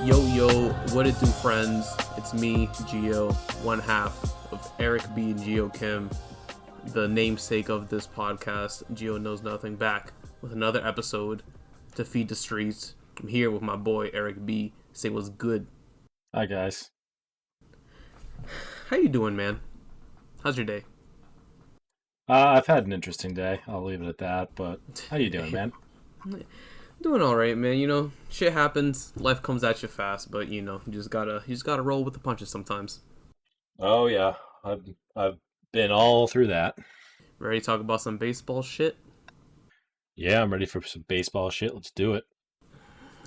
Yo, what it do, friends? It's me, Gio, one half of Eric B. and Gio Kim, the namesake of this podcast, Gio Knows Nothing, back with another episode to feed the streets. I'm here with my boy, Eric B. Say what's good. Hi, guys. How you doing, man? How's your day? I've had an interesting day. I'll leave it at that, but how you doing, man? Doing all right, man. You know, shit happens. Life comes at you fast, but you know, you just gotta roll with the punches sometimes. Oh, yeah. I've been all through that. Ready to talk about some baseball shit? Yeah, I'm ready for some baseball shit. Let's do it.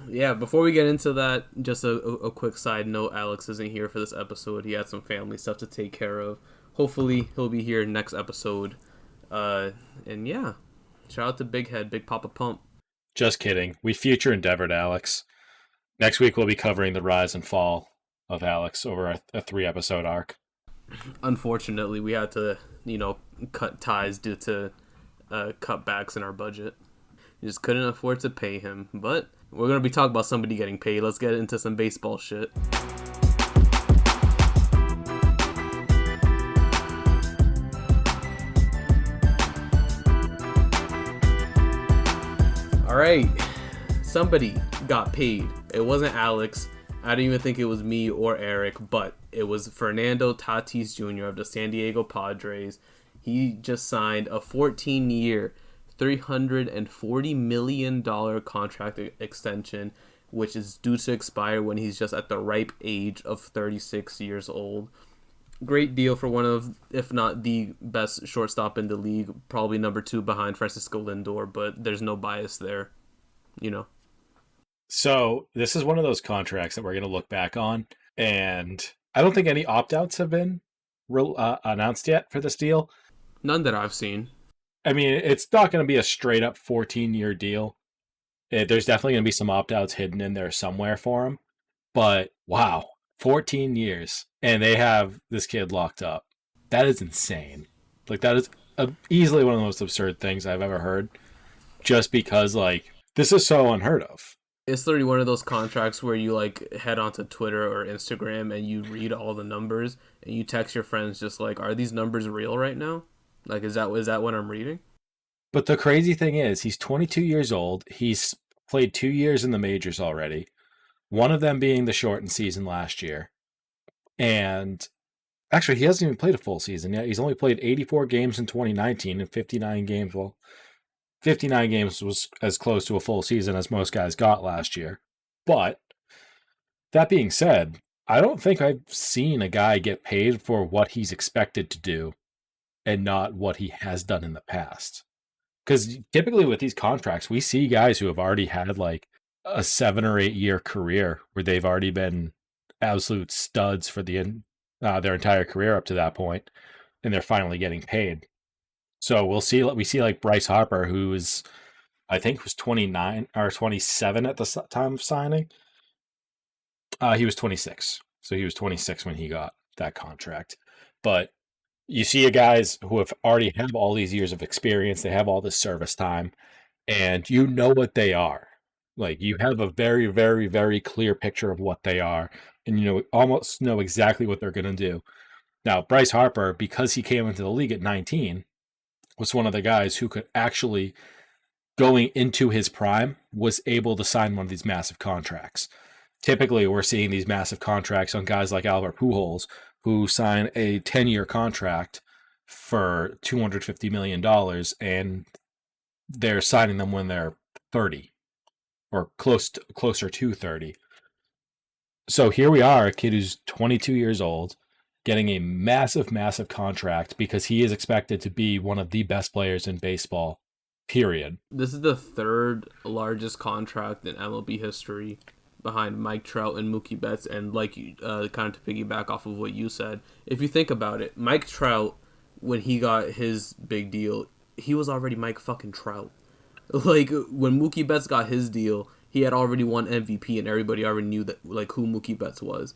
Yeah, before we get into that, just a quick side note. Alex isn't here for this episode. He had some family stuff to take care of. Hopefully, he'll be here next episode. And yeah, shout out to Big Head, Big Papa Pump. Just kidding. We future endeavored Alex. Next week, we'll be covering the rise and fall of Alex over a 3-episode arc. Unfortunately, we had to, cut ties due to cutbacks in our budget. We just couldn't afford to pay him. But we're going to be talking about somebody getting paid. Let's get into some baseball shit. Alright, somebody got paid. It wasn't Alex. I didn't even think it was me or Eric, but it was Fernando Tatis Jr. of the San Diego Padres. He just signed a 14-year, $340 million contract extension, which is due to expire when he's just at the ripe age of 36 years old. Great deal for one of, if not the best shortstop in the league, probably number 2 behind Francisco Lindor, but there's no bias there, So this is one of those contracts that we're going to look back on, and I don't think any opt-outs have been announced yet for this deal. None that I've seen. I mean, it's not going to be a straight-up 14-year deal. There's definitely going to be some opt-outs hidden in there somewhere for him, but wow. 14 years, and they have this kid locked up. That is insane. Like, that is easily one of the most absurd things I've ever heard, just because, this is so unheard of. It's literally one of those contracts where you, head onto Twitter or Instagram and you read all the numbers, and you text your friends just are these numbers real right now? Is that what I'm reading? But the crazy thing is, he's 22 years old. He's played 2 years in the majors already. One of them being the shortened season last year. And actually, he hasn't even played a full season yet. He's only played 84 games in 2019 and 59 games. Well, 59 games was as close to a full season as most guys got last year. But that being said, I don't think I've seen a guy get paid for what he's expected to do and not what he has done in the past. Because typically with these contracts, we see guys who have already had a 7 or 8 year career where they've already been absolute studs for their entire career up to that point, and they're finally getting paid. So we see Bryce Harper, who is, I think, was 29 or 27 at the time of signing. He was 26, so he was 26 when he got that contract. But you see guys who have already have all these years of experience, they have all this service time, and you know what they are. You have a very, very, very clear picture of what they are, and almost know exactly what they're going to do. Now, Bryce Harper, because he came into the league at 19, was one of the guys who could actually, going into his prime, was able to sign one of these massive contracts. Typically, we're seeing these massive contracts on guys like Albert Pujols, who sign a 10-year contract for $250 million, and they're signing them when they're 30. Or closer to 30. So here we are, a kid who's 22 years old, getting a massive, massive contract because he is expected to be one of the best players in baseball, period. This is the 3rd largest contract in MLB history, behind Mike Trout and Mookie Betts. And kind of to piggyback off of what you said, if you think about it, Mike Trout, when he got his big deal, he was already Mike fucking Trout. When Mookie Betts got his deal, he had already won MVP, and everybody already knew that who Mookie Betts was.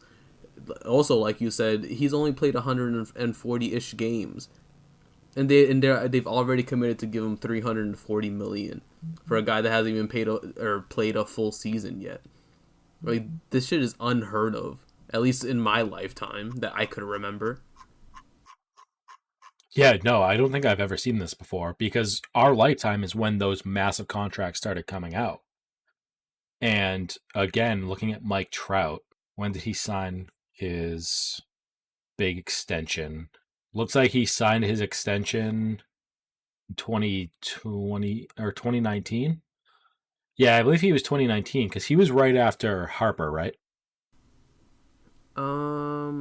Also, like you said, he's only played 140-ish games, and they've already committed to give him $340 million for a guy that hasn't even played a full season yet. Like, this shit is unheard of. At least in my lifetime that I could remember. Yeah, no, I don't think I've ever seen this before because our lifetime is when those massive contracts started coming out. And again, looking at Mike Trout, when did he sign his big extension? Looks like he signed his extension 2020 or 2019. Yeah, I believe he was 2019 because he was right after Harper, right?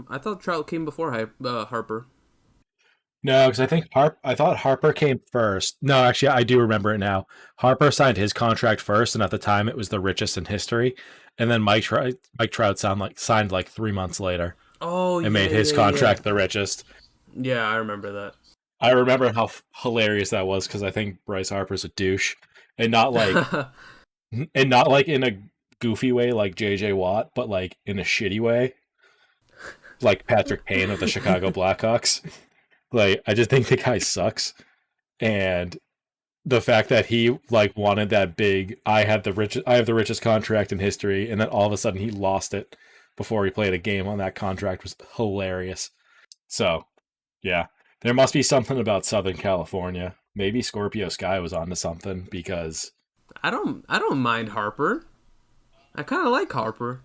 I thought Trout came before Harper. No, because I thought Harper came first. No, actually, I do remember it now. Harper signed his contract first, and at the time, it was the richest in history. And then Mike Trout signed like 3 months later Oh, and yeah, made his yeah, yeah. contract the richest. Yeah, I remember that. I remember how hilarious that was because I think Bryce Harper's a douche, and not like in a goofy way like JJ Watt, but like in a shitty way, like Patrick Payne of the Chicago Blackhawks. Like I just think the guy sucks, and the fact that he like wanted that big I have the richest contract in history, and then all of a sudden he lost it before he played a game on that contract was hilarious. So yeah, there must be something about Southern California. Maybe Scorpio Sky was onto something because I don't mind Harper. I kind of like Harper.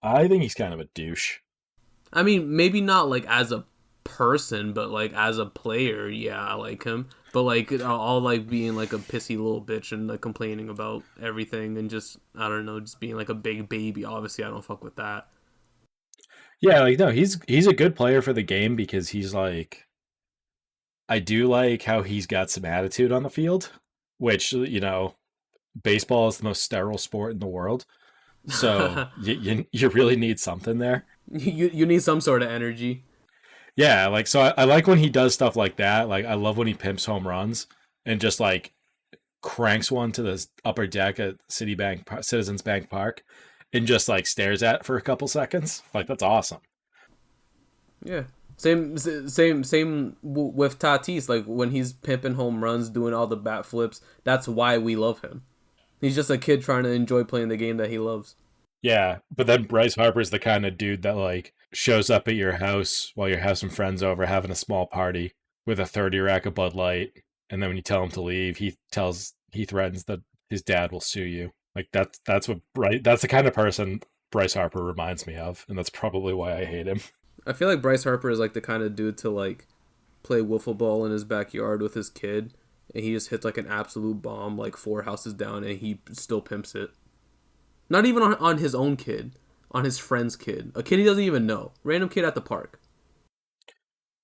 I think he's kind of a douche. I mean, maybe not like as a person, but like as a player, yeah, I like him. But like all like being like a pissy little bitch and like complaining about everything and just I don't know, just being like a big baby. Obviously, I don't fuck with that. Yeah, like no, he's a good player for the game because he's like I do like how he's got some attitude on the field, which baseball is the most sterile sport in the world. So you really need something there. You need some sort of energy. Yeah, like so I like when he does stuff like that. Like I love when he pimps home runs and just like cranks one to the upper deck at Citizens Bank Park and just like stares at it for a couple seconds. Like that's awesome. Yeah. Same with Tatis. Like when he's pimping home runs, doing all the bat flips. That's why we love him. He's just a kid trying to enjoy playing the game that he loves. Yeah, but then Bryce Harper's the kind of dude that like shows up at your house while you have some friends over having a small party with a 30 rack of Bud Light, and then when you tell him to leave, he threatens that his dad will sue you. Like that's the kind of person Bryce Harper reminds me of, and that's probably why I hate him. I feel like Bryce Harper is like the kind of dude to like play wiffle ball in his backyard with his kid, and he just hits like an absolute bomb like four houses down, and he still pimps it. Not even on his own kid, on his friend's kid, a kid he doesn't even know, random kid at the park.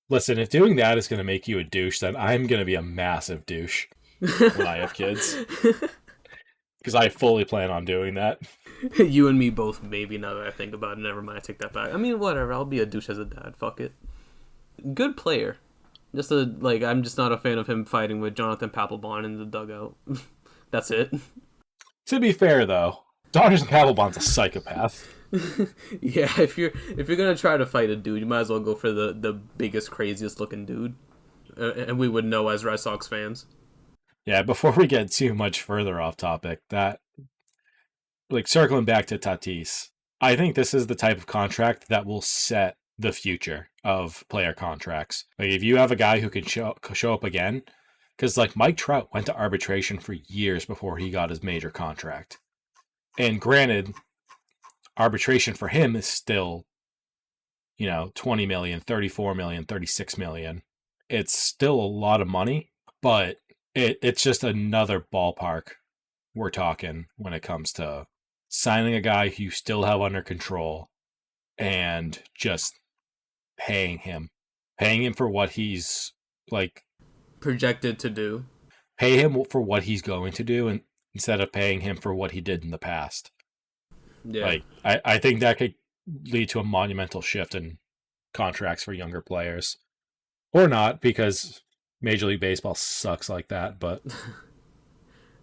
Listen, if doing that is going to make you a douche, then I'm going to be a massive douche when I have kids because I fully plan on doing that. You and me both, maybe, now that I think about it. Never mind, I take that back. I mean, whatever. I'll be a douche as a dad. Fuck it. Good player. I'm just not a fan of him fighting with Jonathan Papelbon in the dugout. That's it. To be fair, though, Dodgers and Papelbon's a psychopath. Yeah, if you're gonna try to fight a dude, you might as well go for the biggest, craziest looking dude, and we would know as Red Sox fans. Yeah, before we get too much further off topic, that like circling back to Tatis, I think this is the type of contract that will set the future of player contracts. Like if you have a guy who can show up again, because like Mike Trout went to arbitration for years before he got his major contract, and granted, arbitration for him is still 20 million, 34 million, 36 million. It's still a lot of money, but it's just another ballpark we're talking when it comes to signing a guy who you still have under control and just paying him for what he's like Projected to do. pay him for what he's going to do and instead of paying him for what he did in the past. Yeah. Like I think that could lead to a monumental shift in contracts for younger players. Or not, because Major League Baseball sucks like that, but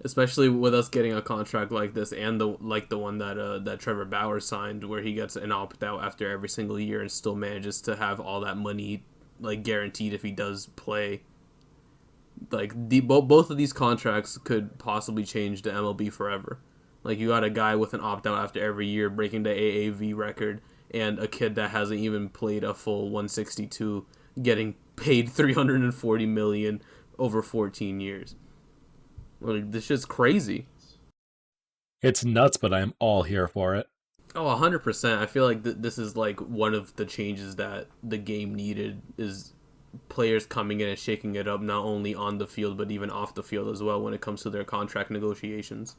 Especially with us getting a contract like this, and the one that Trevor Bauer signed, where he gets an opt out after every single year and still manages to have all that money like guaranteed if he does play. Like both of these contracts could possibly change the MLB forever. Like you got a guy with an opt out after every year breaking the AAV record, and a kid that hasn't even played a full 162 getting paid 340 million over 14 years. Like this shit's crazy. It's nuts, but I'm all here for it. Oh, 100%. I feel like this is like one of the changes that the game needed is players coming in and shaking it up not only on the field but even off the field as well when it comes to their contract negotiations.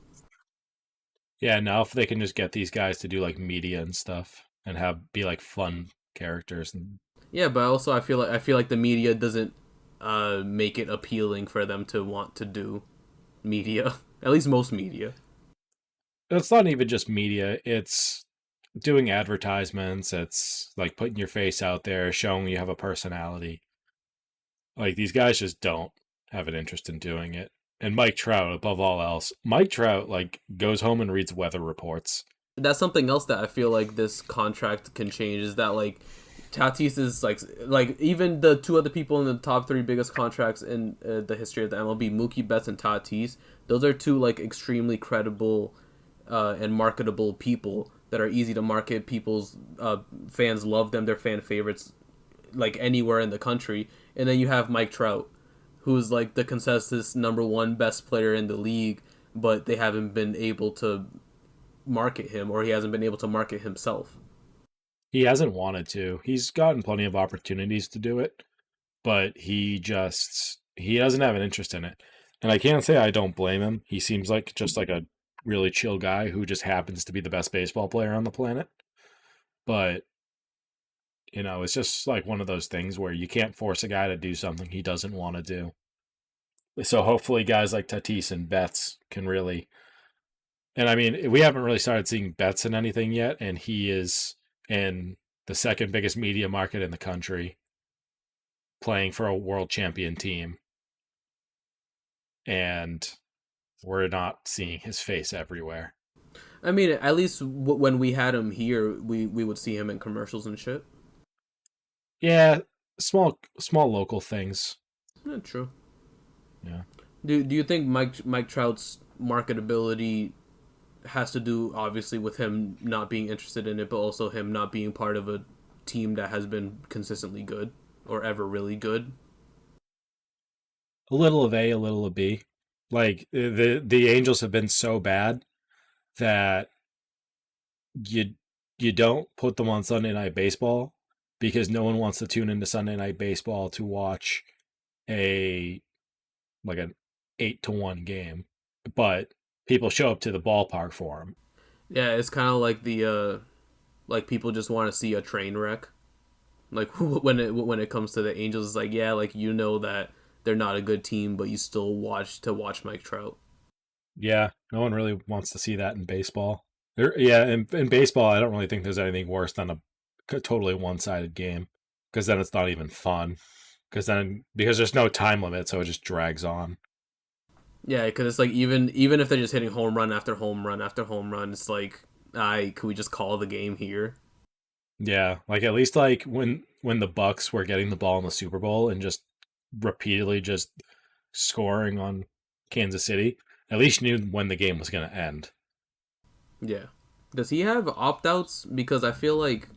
Yeah, now if they can just get these guys to do like media and stuff and have be like fun characters and Yeah, but also I feel like the media doesn't make it appealing for them to want to do media. At least most media. it's not even just media, it's doing advertisements, it's like putting your face out there, showing you have a personality. Like these guys just don't have an interest in doing it. And Mike Trout, above all else, Mike Trout like goes home and reads weather reports. That's something else that I feel like this contract can change is that like Tatis is like even the two other people in the top three biggest contracts in the history of the MLB, Mookie Betts and Tatis. Those are two like extremely credible and marketable people that are easy to market. People's fans love them; they're fan favorites like anywhere in the country. And then you have Mike Trout, who's like the consensus number one best player in the league, but they haven't been able to market him, or he hasn't been able to market himself. He hasn't wanted to. He's gotten plenty of opportunities to do it, but he doesn't have an interest in it. And I can't say I don't blame him. He seems like just like a really chill guy who just happens to be the best baseball player on the planet. But it's just like one of those things where you can't force a guy to do something he doesn't want to do. So hopefully guys like Tatis and Betts can really, and I mean, we haven't really started seeing Betts in anything yet, and he is in the second biggest media market in the country playing for a world champion team. And we're not seeing his face everywhere. I mean, at least when we had him here, we would see him in commercials and shit. Yeah, small local things. Yeah, true. Yeah. Do you think Mike Trout's marketability has to do obviously with him not being interested in it, but also him not being part of a team that has been consistently good or ever really good? A little of A, a little of B. Like the Angels have been so bad that you don't put them on Sunday Night Baseball because no one wants to tune into Sunday Night Baseball to watch a like an 8-1 game, but people show up to the ballpark for them. Yeah, it's kind of like the like people just want to see a train wreck. Like when it comes to the Angels, it's like yeah, like you know that they're not a good team, but you still watch Mike Trout. Yeah, no one really wants to see that in baseball. Yeah, in baseball, I don't really think there's anything worse than a totally one-sided game because then it's not even fun. Because there's no time limit, so it just drags on. Yeah, because it's like even if they're just hitting home run after home run after home run, it's like, could we just call the game here? Yeah, like at least like when the Bucks were getting the ball in the Super Bowl and just repeatedly just scoring on Kansas City, at least you knew when the game was going to end. Yeah. Does he have opt outs? Because I feel like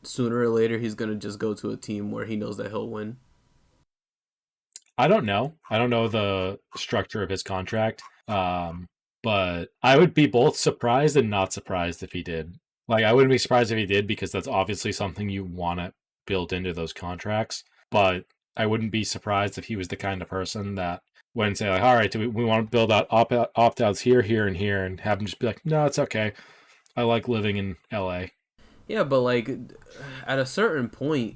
sooner or later he's gonna just go to a team where he knows that he'll win. I don't know. I don't know the structure of his contract. But I would be both surprised and not surprised if he did. Like, I wouldn't be surprised if he did because that's obviously something you want to build into those contracts. But I wouldn't be surprised if he was the kind of person that wouldn't say, like, all right, we want to build out opt outs here, here, and here, and have him just be like, no, it's okay. I like living in LA. Yeah, but like at a certain point,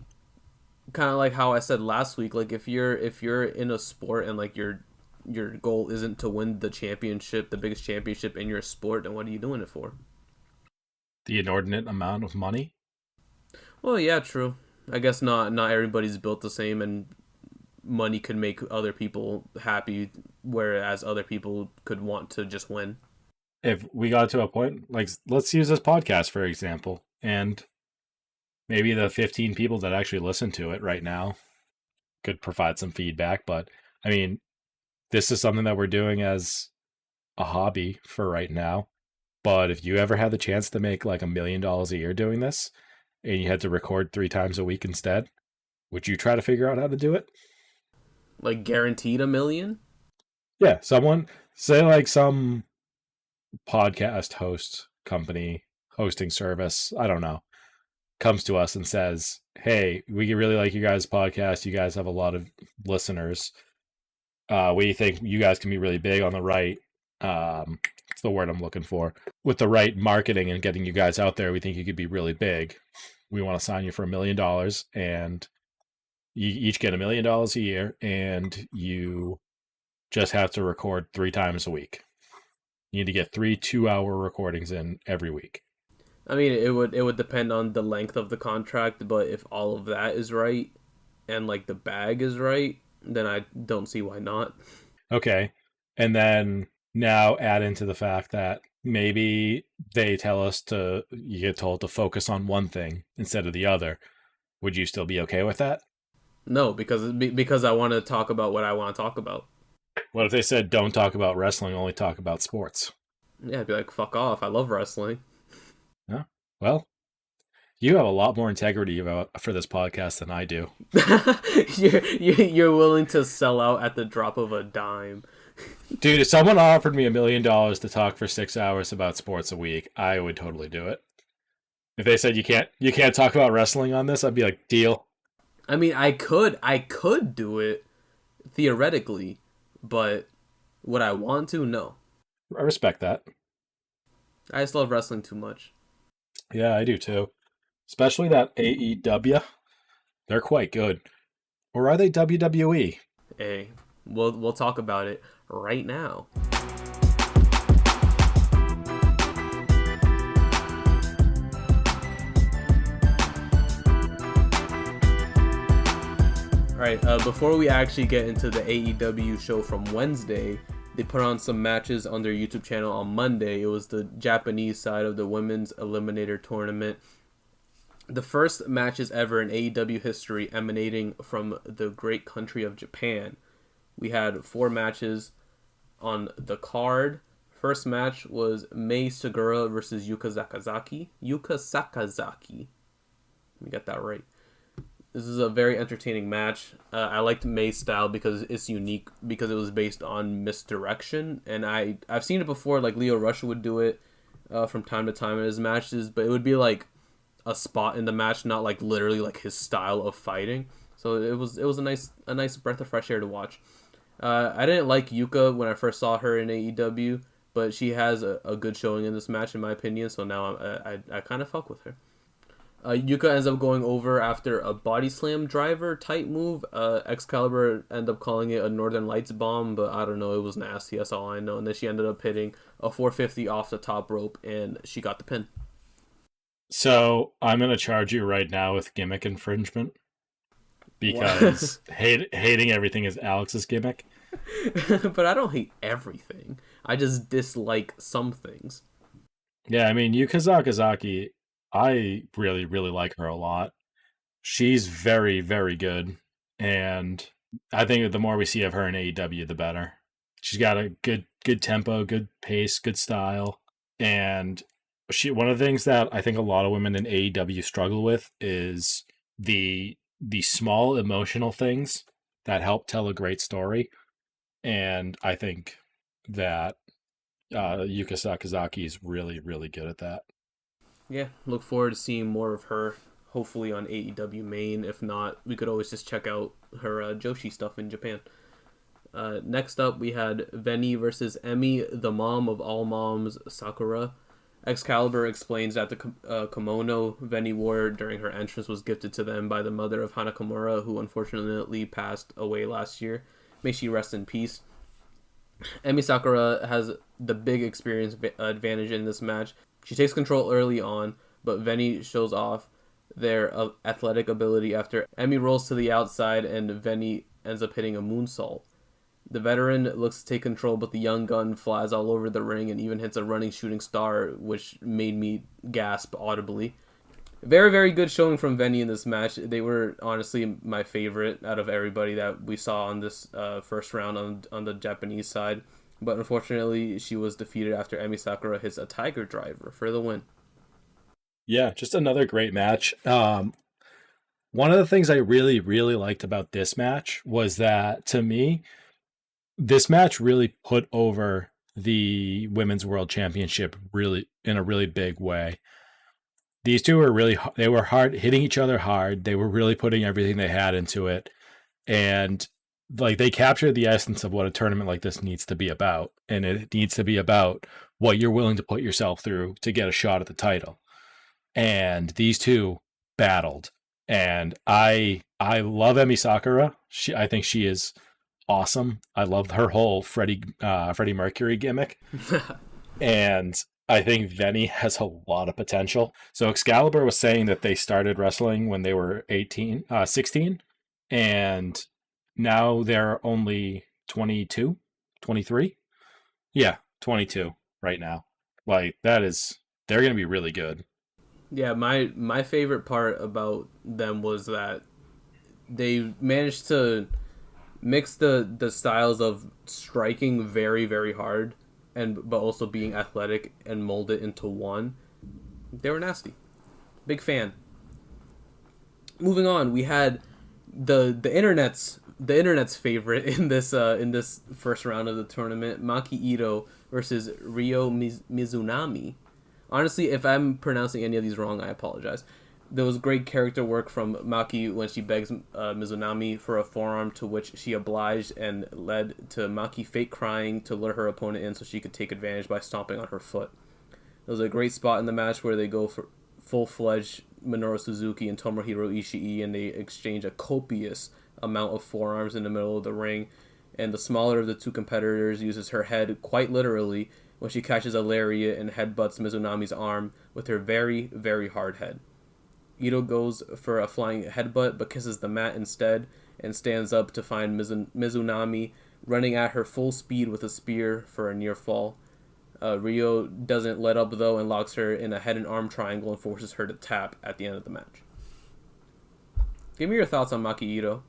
kind of like how I said last week, like if you're in a sport and like your goal isn't to win the championship, the biggest championship in your sport, then what are you doing it for? The inordinate amount of money. Well, yeah, true. I guess not everybody's built the same, and money could make other people happy, whereas other people could want to just win. If we got to a point, like, let's use this podcast, for example, and maybe the 15 people that actually listen to it right now could provide some feedback. But I mean, this is something that we're doing as a hobby for right now. But if you ever had the chance to make like $1 million a year doing this and you had to record 3 times a week instead, would you try to figure out how to do it? Like guaranteed $1 million? Yeah, someone say like some podcast host company, hosting service, I don't know, comes to us and says, "Hey, we really like you guys' podcast. You guys have a lot of listeners. We think you guys can be really big on the right. It's the word I'm looking for. With the right marketing and getting you guys out there, we think you could be really big. We want to sign you for $1 million, and you each get $1 million a year, and you just have to record 3 times a week. You need to get 3 2-hour recordings in every week." I mean, it would depend on the length of the contract, but if all of that is right and like the bag is right, then I don't see why not. Okay. And then now add into the fact that maybe they tell us you get told to focus on one thing instead of the other. Would you still be okay with that? No, because I want to talk about what I want to talk about. What if they said don't talk about wrestling, only talk about sports? Yeah, I'd be like, fuck off. I love wrestling. Yeah. Well, you have a lot more integrity for this podcast than I do. You're willing to sell out at the drop of a dime. Dude, if someone offered me $1 million to talk for 6 hours about sports a week, I would totally do it. If they said you can't talk about wrestling on this, I'd be like, deal. I mean, I could do it theoretically, but would I want to? No. I respect that. I just love wrestling too much. Yeah, I do too. Especially that AEW. They're quite good. Or are they WWE? Hey, we'll talk about it right now. All right, before we actually get into the AEW show from Wednesday, they put on some matches on their YouTube channel on Monday. It was the Japanese side of the women's eliminator tournament. The first matches ever in AEW history emanating from the great country of Japan. We had 4 matches on the card. First match was Mei Segura versus Yuka Sakazaki. Let me get that right. This is a very entertaining match. I liked Mei's style because it's unique, because it was based on misdirection. And I've seen it before, like Lio Rush would do it from time to time in his matches, but it would be like a spot in the match, not like literally like his style of fighting. So it was a nice breath of fresh air to watch. I didn't like Yuka when I first saw her in AEW, but she has a good showing in this match in my opinion. So now I kind of fuck with her. Yuka ends up going over after a body slam driver type move. Excalibur ended up calling it a Northern Lights bomb, but I don't know, it was nasty, that's all I know. And then she ended up hitting a 450 off the top rope, and she got the pin. So I'm going to charge you right now with gimmick infringement, because hating everything is Alex's gimmick. But I don't hate everything. I just dislike some things. Yeah, I mean, Yuka Sakazaki, I really, really like her a lot. She's very, very good. And I think that the more we see of her in AEW, the better. She's got a good tempo, good pace, good style. And one of the things that I think a lot of women in AEW struggle with is the small emotional things that help tell a great story. And I think that Yuka Sakazaki is really, really good at that. Yeah, look forward to seeing more of her, hopefully on AEW Main. If not, we could always just check out her Joshi stuff in Japan. Next up, we had Veni versus Emi, the mom of all moms, Sakura. Excalibur explains that the kimono Veni wore during her entrance was gifted to them by the mother of Hanakamura, who unfortunately passed away last year. May she rest in peace. Emi Sakura has the big experience advantage in this match. She takes control early on, but Veni shows off their athletic ability after Emi rolls to the outside and Veni ends up hitting a moonsault. The veteran looks to take control, but the young gun flies all over the ring and even hits a running shooting star, which made me gasp audibly. Very, very good showing from Veni in this match. They were honestly my favorite out of everybody that we saw on this first round on the Japanese side. But unfortunately, she was defeated after Emi Sakura hits a Tiger Driver for the win. Yeah, just another great match. One of the things I really, really liked about this match was that, to me, this match really put over the Women's World Championship really in a really big way. These two were they were hard, hitting each other hard. They were really putting everything they had into it. And like they captured the essence of what a tournament like this needs to be about. And it needs to be about what you're willing to put yourself through to get a shot at the title. And these two battled. And I love Emi Sakura. I think she is awesome. I love her whole Freddie Mercury gimmick. And I think Venny has a lot of potential. So Excalibur was saying that they started wrestling when they were 16, and now they're only 22, 23. Yeah, 22 right now. Like they're going to be really good. Yeah, my favorite part about them was that they managed to mix the styles of striking very very hard and but also being athletic and mold it into one. They were nasty. Big fan. Moving on, we had the internet's favorite in this first round of the tournament, Maki Ito versus Ryo Mizunami. Honestly, if I'm pronouncing any of these wrong, I apologize. There was great character work from Maki when she begs Mizunami for a forearm, to which she obliged, and led to Maki fake crying to lure her opponent in so she could take advantage by stomping on her foot. There was a great spot in the match where they go for full-fledged Minoru Suzuki and Tomohiro Ishii, and they exchange a copious amount of forearms in the middle of the ring. And the smaller of the two competitors uses her head quite literally when she catches a lariat and headbutts Mizunami's arm with her very, very hard head. Ito goes for a flying headbutt but kisses the mat instead and stands up to find Mizunami running at her full speed with a spear for a near fall. Ryo doesn't let up though and locks her in a head and arm triangle and forces her to tap at the end of the match. Give me your thoughts on Maki Ito.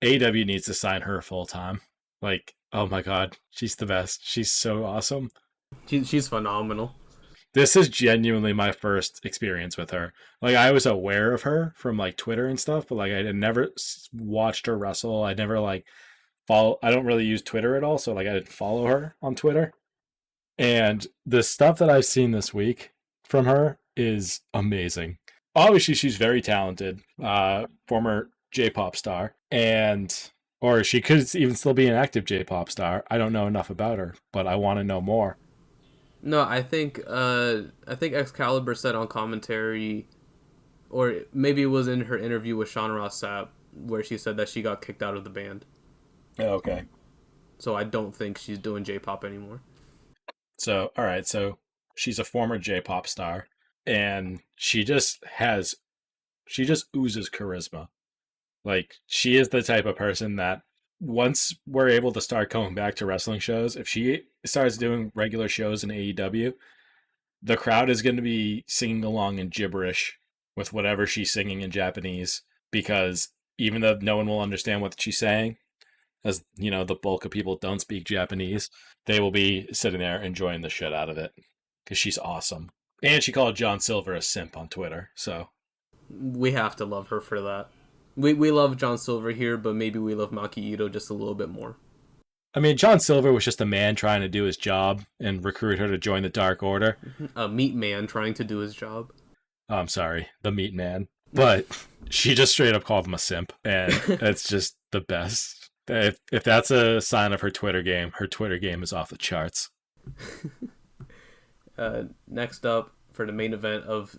AEW needs to sign her full time. Like, oh my god, she's the best. She's so awesome. She's phenomenal. This is genuinely my first experience with her. Like, I was aware of her from like Twitter and stuff, but like I had never watched her wrestle. I never like follow. I don't really use Twitter at all, so like I didn't follow her on Twitter. And the stuff that I've seen this week from her is amazing. Obviously, she's very talented. Former J-pop star, and or she could even still be an active J-pop star. I don't know enough about her, but I want to know more. No, I think Excalibur said on commentary, or maybe it was in her interview with Sean Ross Sapp, where she said that she got kicked out of the band. Oh, okay. So I don't think she's doing J-pop anymore. So, all right. So she's a former J-pop star, and she just oozes charisma. Like, she is the type of person that once we're able to start going back to wrestling shows, if she starts doing regular shows in AEW, the crowd is going to be singing along in gibberish with whatever she's singing in Japanese, because even though no one will understand what she's saying, as you know, the bulk of people don't speak Japanese, they will be sitting there enjoying the shit out of it because she's awesome. And she called John Silver a simp on Twitter, so We have to love her for that. We love John Silver here, but maybe we love Maki Ito just a little bit more. I mean, John Silver was just a man trying to do his job and recruit her to join the Dark Order. A meat man trying to do his job. Oh, I'm sorry, the Meat Man. But she just straight up called him a simp, and it's just the best. If that's a sign of her Twitter game is off the charts. Next up, for the main event of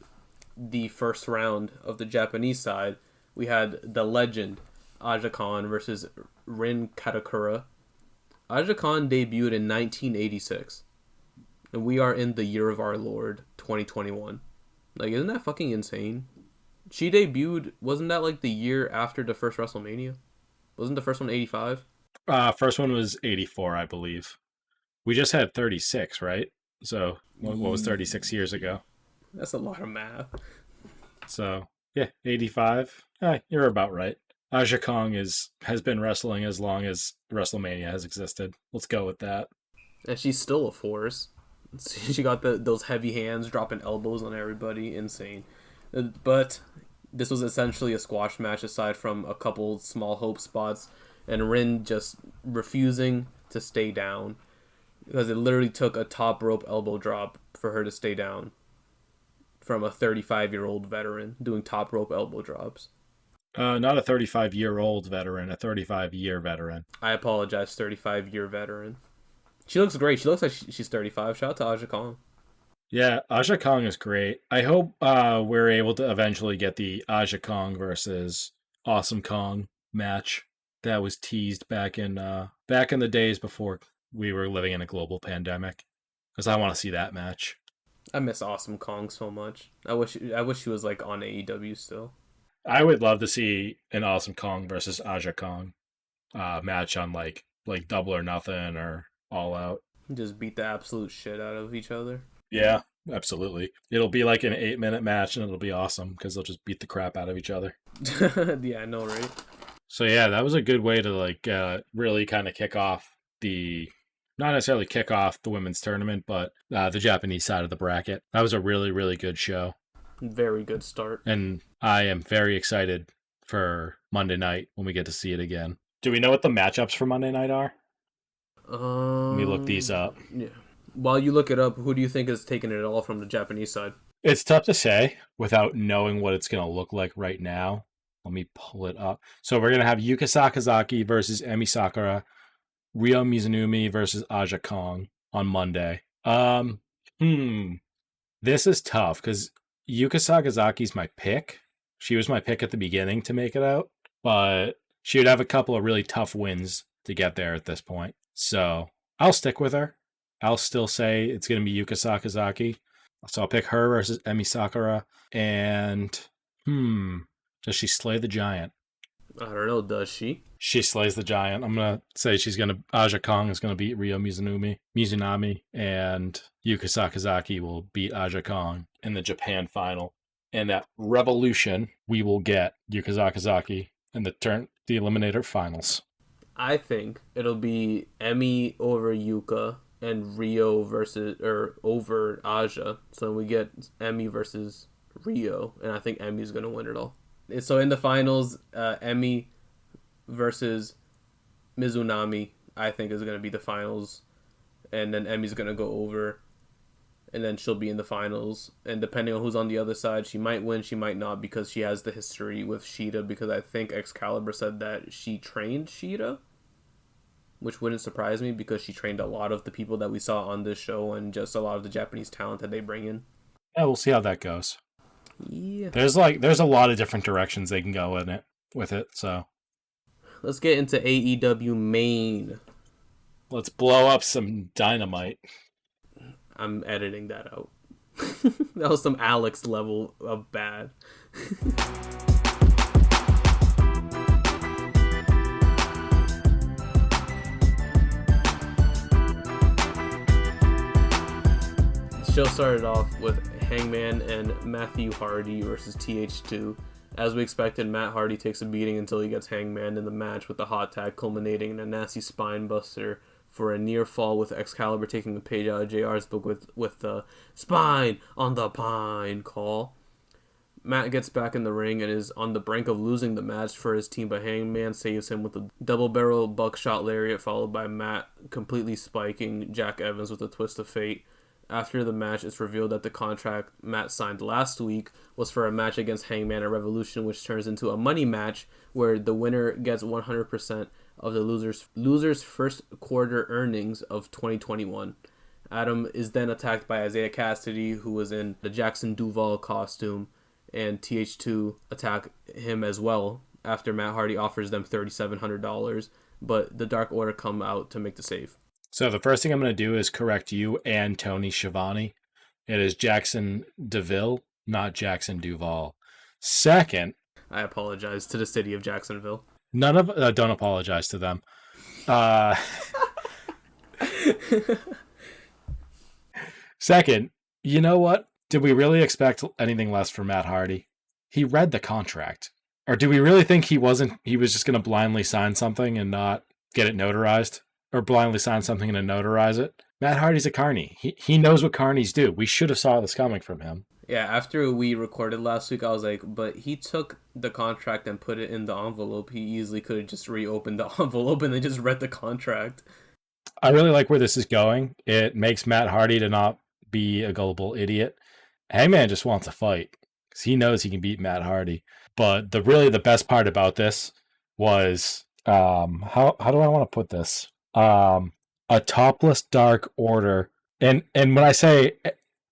the first round of the Japanese side, we had the legend Aja Khan versus Rin Katakura. Aja Khan debuted in 1986, and we are in the year of our Lord 2021. Like, isn't that fucking insane? She debuted, wasn't that like the year after the first WrestleMania? Wasn't the first one 85? First one was 84, I believe. We just had 36, right? So what was 36 years ago? That's a lot of math. So yeah, 85. You're about right. Aja Kong has been wrestling as long as WrestleMania has existed. Let's go with that. And she's still a force. She got those heavy hands, dropping elbows on everybody. Insane. But this was essentially a squash match aside from a couple small hope spots. And Rin just refusing to stay down. Because it literally took a top rope elbow drop for her to stay down. From a 35-year-old veteran doing top rope elbow drops. Not a 35-year-old veteran, a 35-year veteran. I apologize, 35-year veteran. She looks great. She looks like she's 35. Shout out to Aja Kong. Yeah, Aja Kong is great. I hope we're able to eventually get the Aja Kong versus Awesome Kong match that was teased back in the days before we were living in a global pandemic. Because I want to see that match. I miss Awesome Kong so much. I wish she was like on AEW still. I would love to see an Awesome Kong versus Aja Kong match on like Double or Nothing or All Out. Just beat the absolute shit out of each other. Yeah, absolutely. It'll be like an 8-minute match and it'll be awesome because they'll just beat the crap out of each other. Yeah, I know, right? So yeah, that was a good way to like really kind of kick off not necessarily kick off the women's tournament, but the Japanese side of the bracket. That was a really, really good show. Very good start. And I am very excited for Monday night when we get to see it again. Do we know what the matchups for Monday night are? Let me look these up. Yeah. While you look it up, who do you think is taking it all from the Japanese side? It's tough to say without knowing what it's going to look like right now. Let me pull it up. So we're going to have Yuka Sakazaki versus Emi Sakura, Ryo Mizunumi versus Aja Kong on Monday. This is tough because Yuka Sakazaki's my pick. She was my pick at the beginning to make it out, but she would have a couple of really tough wins to get there at this point. So I'll stick with her. I'll still say it's going to be Yuka Sakazaki. So I'll pick her versus Emi Sakura. And, does she slay the giant? I don't know, does she? She slays the giant. I'm going to say Aja Kong is going to beat Ryo Mizunami, and Yuka Sakazaki will beat Aja Kong in the Japan final. And at Revolution, we will get Yuka Sakazaki in the Eliminator finals. I think it'll be Emi over Yuka and Ryo over Aja. So we get Emi versus Ryo, and I think Emi's going to win it all. So in the finals, Emi versus Mizunami, I think, is going to be the finals. And then Emi's going to go over, and then she'll be in the finals. And depending on who's on the other side, she might win, she might not, because she has the history with Shida, because I think Excalibur said that she trained Shida, which wouldn't surprise me because she trained a lot of the people that we saw on this show and just a lot of the Japanese talent that they bring in. Yeah, we'll see how that goes. Yeah. There's a lot of different directions they can go with it, so. Let's get into AEW Main. Let's blow up some dynamite. I'm editing that out. That was some Alex level of bad. The show started off with Hangman and Matthew Hardy versus TH2. As we expected, Matt Hardy takes a beating until he gets Hangman in the match with the hot tag culminating in a nasty spine buster for a near fall, with Excalibur taking a page out of JR's book with the spine on the pine call. Matt gets back in the ring and is on the brink of losing the match for his team, but Hangman saves him with a double barrel buckshot lariat, followed by Matt completely spiking Jack Evans with a twist of fate. After the match, it's revealed that the contract Matt signed last week was for a match against Hangman at Revolution, which turns into a money match where the winner gets 100% of the loser's first quarter earnings of 2021. Adam is then attacked by Isaiah Cassidy, who was in the Jackson Duval costume, and TH2 attack him as well after Matt Hardy offers them $3,700, but the Dark Order come out to make the save. So the first thing I'm going to do is correct you and Tony Schiavone. It is Jackson DeVille, not Jackson Duval. Second, I apologize to the city of Jacksonville. Don't apologize to them. Second, you know what? Did we really expect anything less from Matt Hardy? He read the contract. Or do we really think he was just going to blindly sign something and not get it notarized? Or blindly sign something and then notarize it? Matt Hardy's a carny. He knows what carnies do. We should have saw this coming from him. Yeah, after we recorded last week, I was like, but he took the contract and put it in the envelope. He easily could have just reopened the envelope and then just read the contract. I really like where this is going. It makes Matt Hardy to not be a gullible idiot. Hangman just wants a fight because he knows he can beat Matt Hardy. But the best part about this was how do I want to put this? A topless Dark Order, and when I say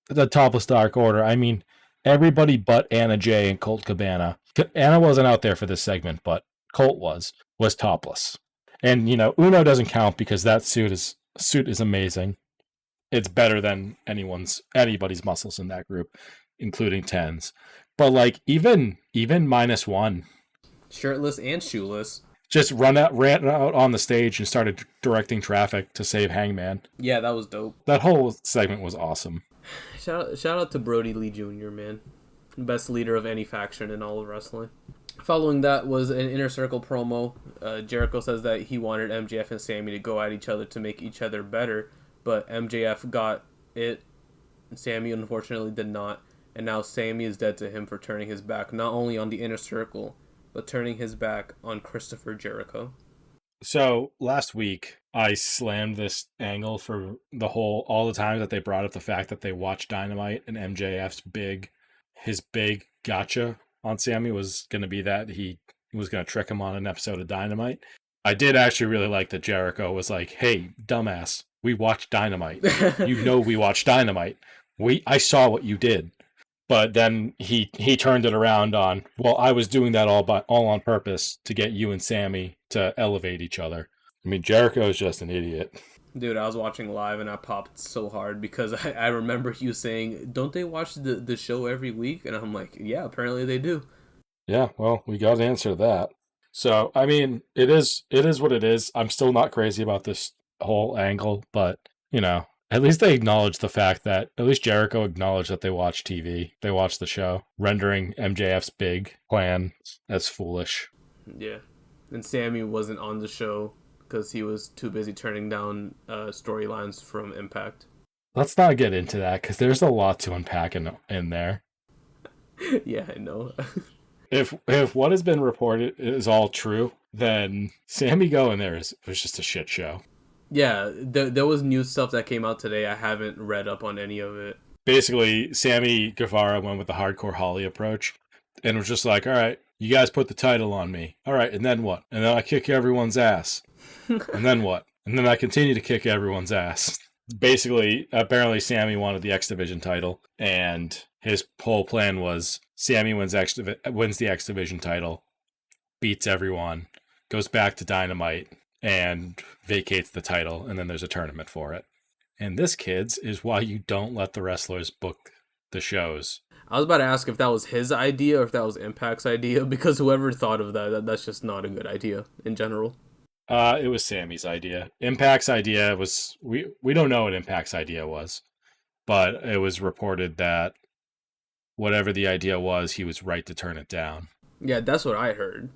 the topless Dark Order, I mean everybody but Anna Jay and Colt Cabana. Anna wasn't out there for this segment, but Colt was topless. And Uno doesn't count because that suit is amazing. It's better than anybody's muscles in that group, including Tens. But like even -1, shirtless and shoeless, just ran out on the stage and started directing traffic to save Hangman. Yeah, that was dope. That whole segment was awesome. Shout out to Brody Lee Jr., man. Best leader of any faction in all of wrestling. Following that was an Inner Circle promo. Jericho says that he wanted MJF and Sammy to go at each other to make each other better, but MJF got it. Sammy unfortunately did not, and now Sammy is dead to him for turning his back not only on the Inner Circle, but turning his back on Christopher Jericho. So last week, I slammed this angle for all the times that they brought up the fact that they watched Dynamite and MJF's big gotcha on Sammy was going to be that he was going to trick him on an episode of Dynamite. I did actually really like that Jericho was like, hey, dumbass, we watched Dynamite. We watched Dynamite. I saw what you did. But then he turned it around on, well, I was doing that all on purpose to get you and Sammy to elevate each other. I mean, Jericho is just an idiot. Dude, I was watching live and I popped so hard because I remember you saying, don't they watch the show every week? And I'm like, yeah, apparently they do. Yeah, well, we got to answer that. So, I mean, it is what it is. I'm still not crazy about this whole angle, but, at least they acknowledge the fact that, at least Jericho acknowledged that they watch TV. They watch the show, rendering MJF's big plan as foolish. Yeah. And Sammy wasn't on the show because he was too busy turning down storylines from Impact. Let's not get into that because there's a lot to unpack in there. Yeah, I know. If what has been reported is all true, then Sammy going there was just a shit show. Yeah, there was new stuff that came out today. I haven't read up on any of it. Basically, Sammy Guevara went with the Hardcore Holly approach and was just like, all right, you guys put the title on me. All right, and then what? And then I kick everyone's ass. And then what? And then I continue to kick everyone's ass. Basically, apparently Sammy wanted the X Division title, and his whole plan was Sammy wins the X Division title, beats everyone, goes back to Dynamite, and vacates the title, and then there's a tournament for it. And this, kids, is why you don't let the wrestlers book the shows. I was about to ask if that was his idea or if that was Impact's idea, because whoever thought of that's just not a good idea in general. It was Sammy's idea. Impact's idea was... We don't know what Impact's idea was, but it was reported that whatever the idea was, he was right to turn it down. Yeah, that's what I heard.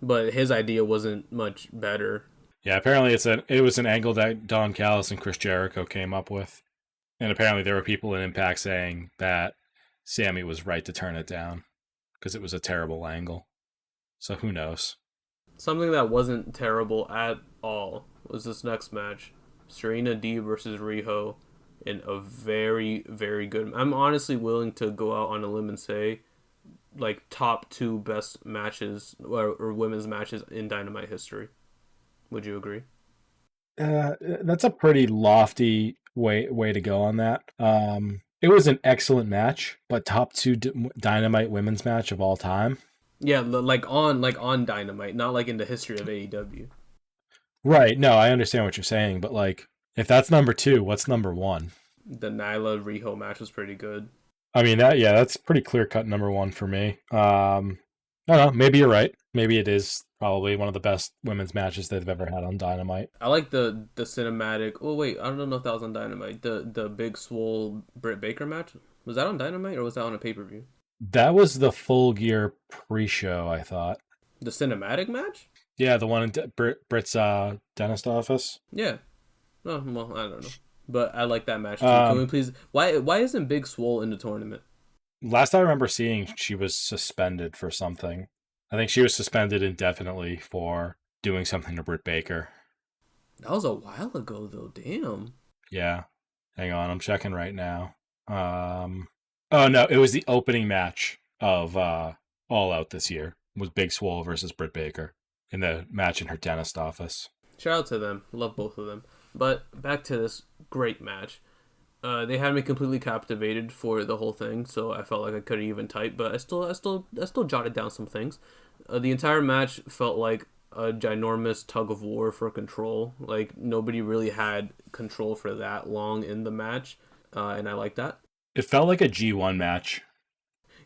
But his idea wasn't much better. Yeah, apparently it was an angle that Don Callis and Chris Jericho came up with. And apparently there were people in Impact saying that Sammy was right to turn it down because it was a terrible angle. So who knows? Something that wasn't terrible at all was this next match. Serena Deeb versus Riho in a very, very good... I'm honestly willing to go out on a limb and say like top 2 best matches or women's matches in Dynamite history. Would you agree? That's a pretty lofty way to go on that. It was an excellent match, but top 2 Dynamite women's match of all time. Yeah, like on Dynamite, not like in the history of AEW. Right. No, I understand what you're saying, but like if that's number 2, what's number 1? The Nyla Riho match was pretty good. I mean that's pretty clear cut number 1 for me. I don't know, maybe you're right. Maybe it is probably one of the best women's matches they've ever had on Dynamite. I like the cinematic. Oh wait, I don't know if that was on Dynamite. The Big Swole Britt Baker match, was that on Dynamite or was that on a pay-per-view? That was the Full Gear pre-show, I thought. The cinematic match? Yeah, the one in Britt's dentist office. Yeah. Oh, well, I don't know. But I like that match too. Can we Um, please? Why isn't Big Swole in the tournament? Last I remember seeing, she was suspended for something. I think she was suspended indefinitely for doing something to Britt Baker. That was a while ago though. Damn. Yeah. Hang on, I'm checking right now. Um, oh no, it was the opening match of All Out this year. Was Big Swole versus Britt Baker in the match in her dentist office. Shout out to them. Love both of them. But back to this great match. They had me completely captivated for the whole thing, so I felt like I couldn't even type. But I still jotted down some things. The entire match felt like a ginormous tug of war for control. Like nobody really had control for that long in the match, and I like that. It felt like a G1 match.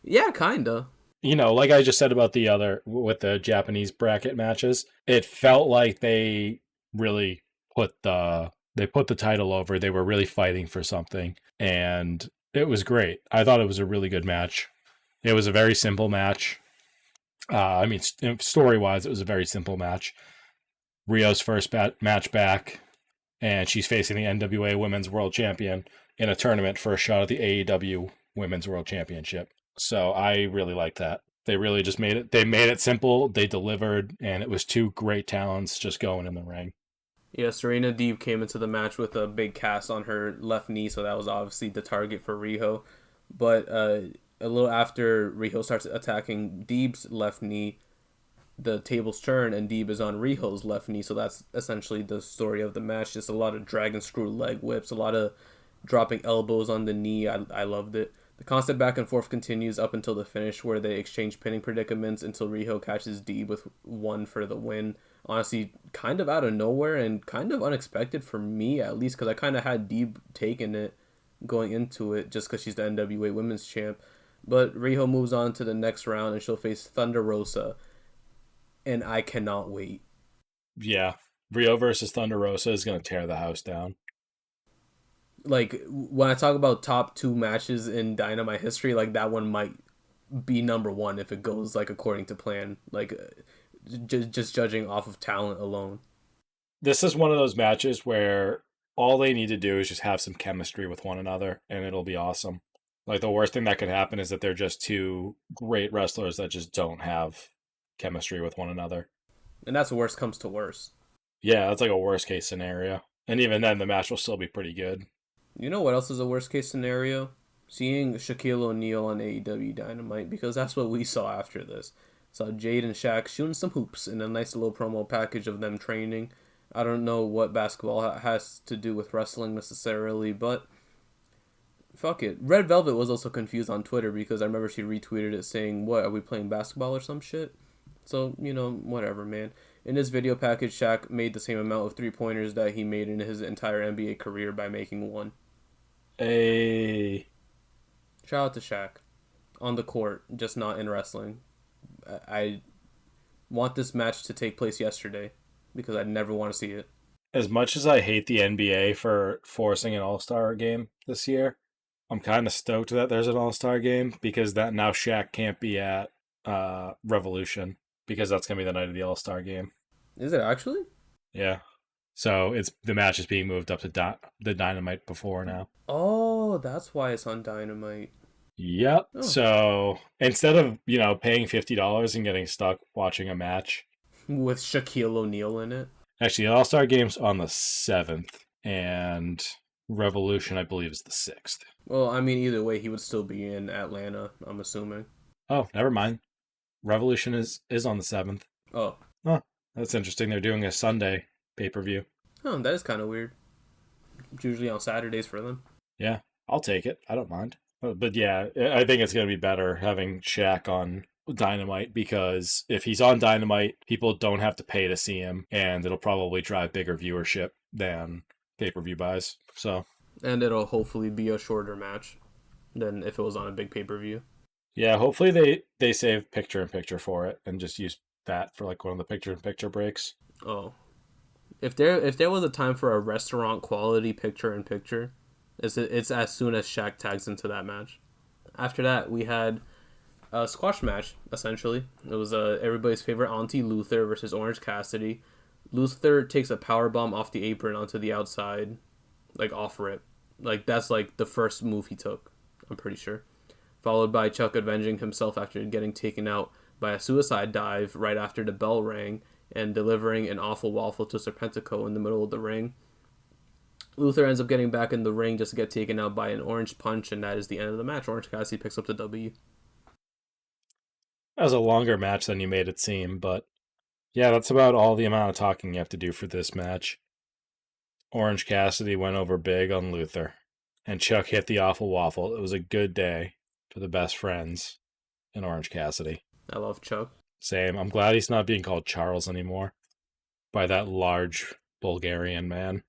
Yeah, kinda. You know, like I just said about the other with the Japanese bracket matches, it felt like they really put the title over. They were really fighting for something, and it was great. I thought it was a really good match. It was a very simple match. I mean, story wise, it was a very simple match. Rio's first match back, and she's facing the NWA Women's World Champion in a tournament for a shot at the AEW Women's World Championship. So I really like that. They really just made it. They made it simple. They delivered, and it was two great talents just going in the ring. Yeah, Serena Deeb came into the match with a big cast on her left knee, so that was obviously the target for Riho. But a little after Riho starts attacking Deeb's left knee, the tables turn and Deeb is on Riho's left knee, so that's essentially the story of the match. Just a lot of dragon screw leg whips, a lot of dropping elbows on the knee. I loved it. The constant back and forth continues up until the finish, where they exchange pinning predicaments until Riho catches Deeb with one for the win. Honestly, kind of out of nowhere and kind of unexpected for me, at least, because I kind of had Deeb taking it going into it just because she's the NWA Women's Champ. But Riho moves on to the next round and she'll face Thunder Rosa, and I cannot wait. Yeah, Rio versus Thunder Rosa is going to tear the house down. Like when I talk about top two matches in Dynamite history, like that one might be number one if it goes like according to plan. Like just judging off of talent alone. This is one of those matches where all they need to do is just have some chemistry with one another, and it'll be awesome. Like the worst thing that could happen is that they're just two great wrestlers that just don't have chemistry with one another. And that's worst comes to worst. Yeah, that's like a worst case scenario. And even then, the match will still be pretty good. You know what else is a worst case scenario? Seeing Shaquille O'Neal on AEW Dynamite, because that's what we saw after this. Saw Jade and Shaq shooting some hoops in a nice little promo package of them training. I don't know what basketball has to do with wrestling necessarily, but fuck it. Red Velvet was also confused on Twitter because I remember she retweeted it saying, "What, are we playing basketball or some shit?" So, whatever, man. In this video package, Shaq made the same amount of three-pointers that he made in his entire NBA career by making one. Hey. Shout out to Shaq. On the court, just not in wrestling. I want this match to take place yesterday because I never want to see it. As much as I hate the NBA for forcing an All-Star game this year, I'm kind of stoked that there's an All-Star game because that now Shaq can't be at Revolution because that's going to be the night of the All-Star game. Is it actually? Yeah. So the match is being moved up to the Dynamite before now. Oh, that's why it's on Dynamite. Yep. Oh. So instead of, paying $50 and getting stuck watching a match. With Shaquille O'Neal in it? Actually, the All-Star Game's on the 7th, and Revolution, I believe, is the 6th. Well, I mean, either way, he would still be in Atlanta, I'm assuming. Oh, never mind. Revolution is on the 7th. Oh. Huh. That's interesting. They're doing a Sunday pay-per-view. Oh, that is kind of weird. It's usually on Saturdays for them. Yeah, I'll take it. I don't mind. But yeah, I think it's going to be better having Shaq on Dynamite because if he's on Dynamite, people don't have to pay to see him, and it'll probably drive bigger viewership than pay-per-view buys. So, and it'll hopefully be a shorter match than if it was on a big pay-per-view. Yeah, hopefully they save picture-in-picture for it and just use that for like one of the picture-in-picture breaks. Oh. If there was a time for a restaurant quality picture-in-picture, it's as soon as Shaq tags into that match. After that, we had A squash match, essentially. It was everybody's favorite Auntie Luther versus Orange Cassidy. Luther takes a power bomb off the apron onto the outside, like off rip. Like that's like the first move he took, I'm pretty sure. Followed by Chuck avenging himself after getting taken out by a suicide dive right after the bell rang and delivering an awful waffle to Serpentico in the middle of the ring. Luther ends up getting back in the ring just to get taken out by an orange punch, and that is the end of the match. Orange Cassidy picks up the W. That was a longer match than you made it seem, but yeah, that's about all the amount of talking you have to do for this match. Orange Cassidy went over big on Luther, and Chuck hit the awful waffle. It was a good day for the best friends in Orange Cassidy. I love Chuck. Same. I'm glad he's not being called Charles anymore by that large Bulgarian man.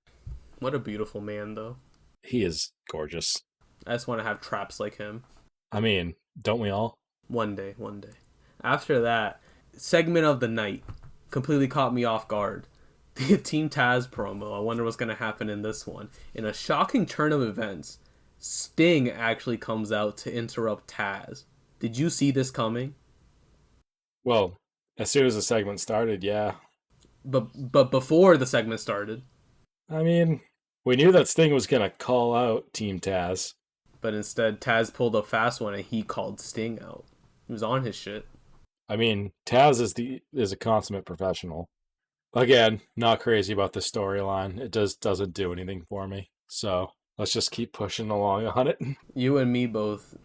What a beautiful man, though. He is gorgeous. I just want to have traps like him. I mean, don't we all? One day. After that, segment of the night completely caught me off guard. The Team Taz promo. I wonder what's going to happen in this one. In a shocking turn of events, Sting actually comes out to interrupt Taz. Did you see this coming? Well, as soon as the segment started, yeah. But before the segment started. I mean, we knew that Sting was going to call out Team Taz. But instead, Taz pulled a fast one and he called Sting out. He was on his shit. I mean, Taz is a consummate professional. Again, not crazy about the storyline. It doesn't do anything for me. So let's just keep pushing along on it. You and me both.